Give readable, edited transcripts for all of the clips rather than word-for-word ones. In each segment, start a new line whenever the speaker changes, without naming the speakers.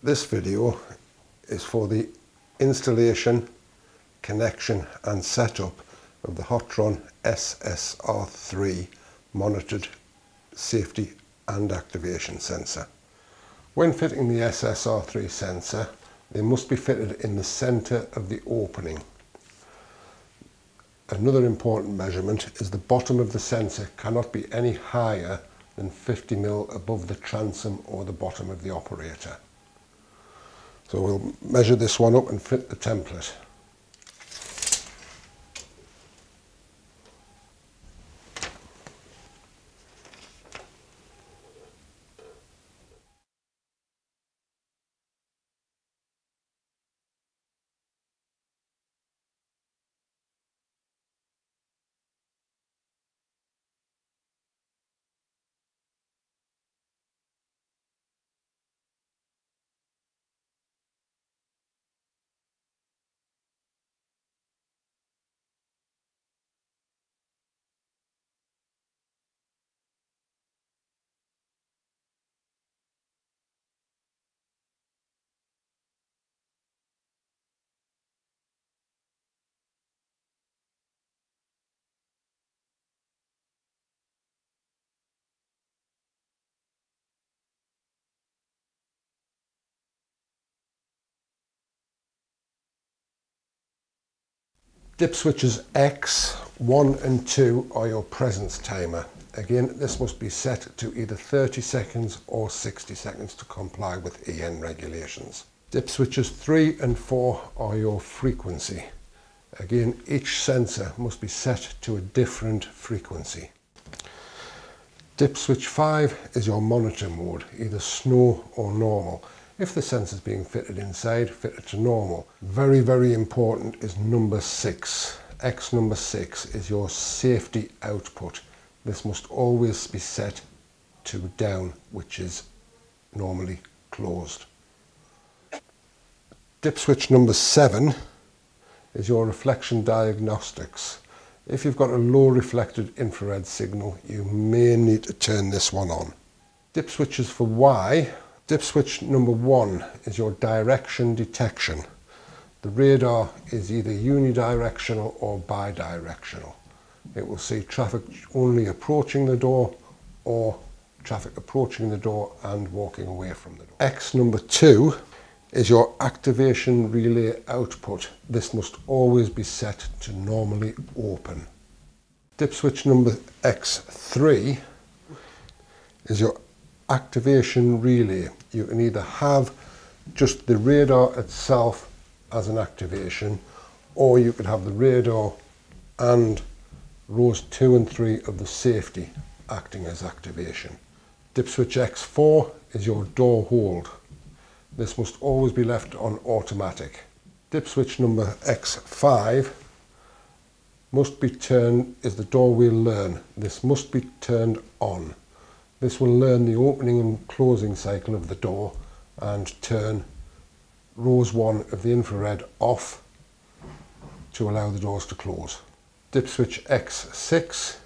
This video is for the installation, connection and setup of the Hotron SSR3 monitored safety and activation sensor. When fitting the SSR3 sensor, they must be fitted in the center of the opening. Another important measurement is the bottom of the sensor cannot be any higher than 50 mm above the transom or the bottom of the operator. So we'll measure this one up and fit the template. Dip switches X, 1 and 2 are your presence timer. Again, this must be set to either 30 seconds or 60 seconds to comply with EN regulations. Dip switches 3 and 4 are your frequency. Again, each sensor must be set to a different frequency. Dip switch 5 is your monitor mode, either snow or normal. If the sensor is being fitted inside, fit it to normal. Very, very important is number 6. X number 6 is your safety output. This must always be set to down, which is normally closed. Dip switch number 7 is your reflection diagnostics. If you've got a low reflected infrared signal, you may need to turn this one on. Dip switches for Y. Dip switch number 1 is your direction detection. The radar is either unidirectional or bidirectional. It will see traffic only approaching the door or traffic approaching the door and walking away from the door. X number 2 is your activation relay output. This must always be set to normally open. Dip switch number X3 is your activation relay. You can either have just the radar itself as an activation, or you could have the radar and rows 2 and 3 of the safety acting as activation. Dip switch X4 is your door hold. This must always be left on automatic. Dip switch number X5 must be turned is the door wheel learn. This must be turned on. This will learn the opening and closing cycle of the door and turn rows 1 of the infrared off to allow the doors to close. Dip switch X6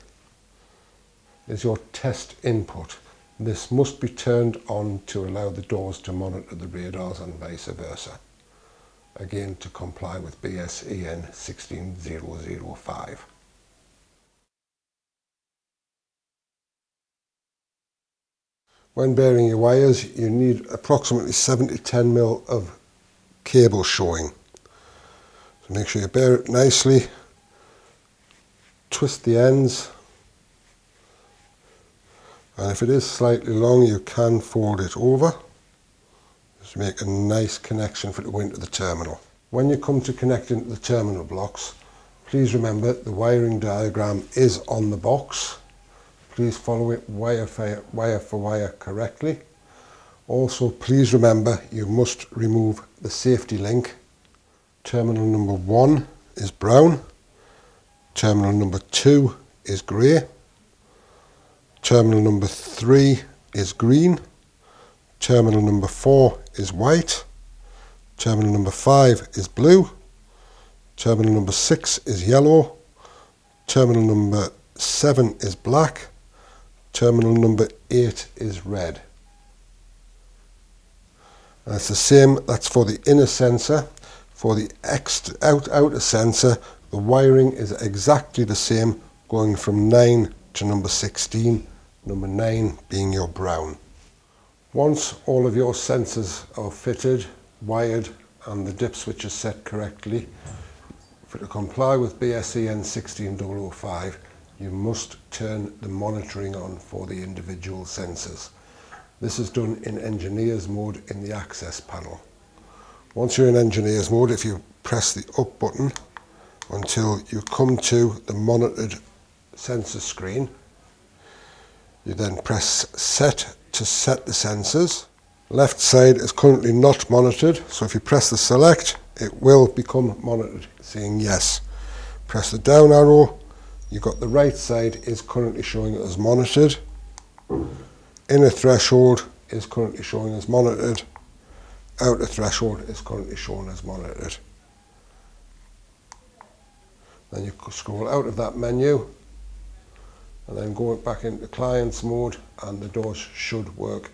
is your test input. This must be turned on to allow the doors to monitor the radars and vice versa. Again, to comply with BS-EN 16005. When bearing your wires, you need approximately 7 to 10 mm of cable showing. So make sure you bear it nicely, twist the ends, and if it is slightly long, you can fold it over. Just make a nice connection for it to go into the terminal. When you come to connect into the terminal blocks, please remember the wiring diagram is on the box. Please follow it wire for wire correctly. Also, please remember you must remove the safety link. Terminal number 1 is brown. Terminal number 2 is grey. Terminal number 3 is green. Terminal number 4 is white. Terminal number 5 is blue. Terminal number 6 is yellow. Terminal number 7 is black. Terminal number 8 is red. And it's the same, that's for the inner sensor. For the outer sensor, the wiring is exactly the same, going from 9 to number 16, number 9 being your brown. Once all of your sensors are fitted, wired, and the dip switch is set correctly, to comply with BSEN 16005, you must turn the monitoring on for the individual sensors. This is done in engineer's mode in the access panel. Once you're in engineer's mode, if you press the up button until you come to the monitored sensor screen, you then press set to set the sensors. Left side is currently not monitored, so if you press the select, it will become monitored, saying yes. Press the down arrow, you've got the right side is currently showing as monitored. Inner threshold is currently showing as monitored. Outer threshold is currently shown as monitored. Then you scroll out of that menu and then go back into client's mode, and the doors should work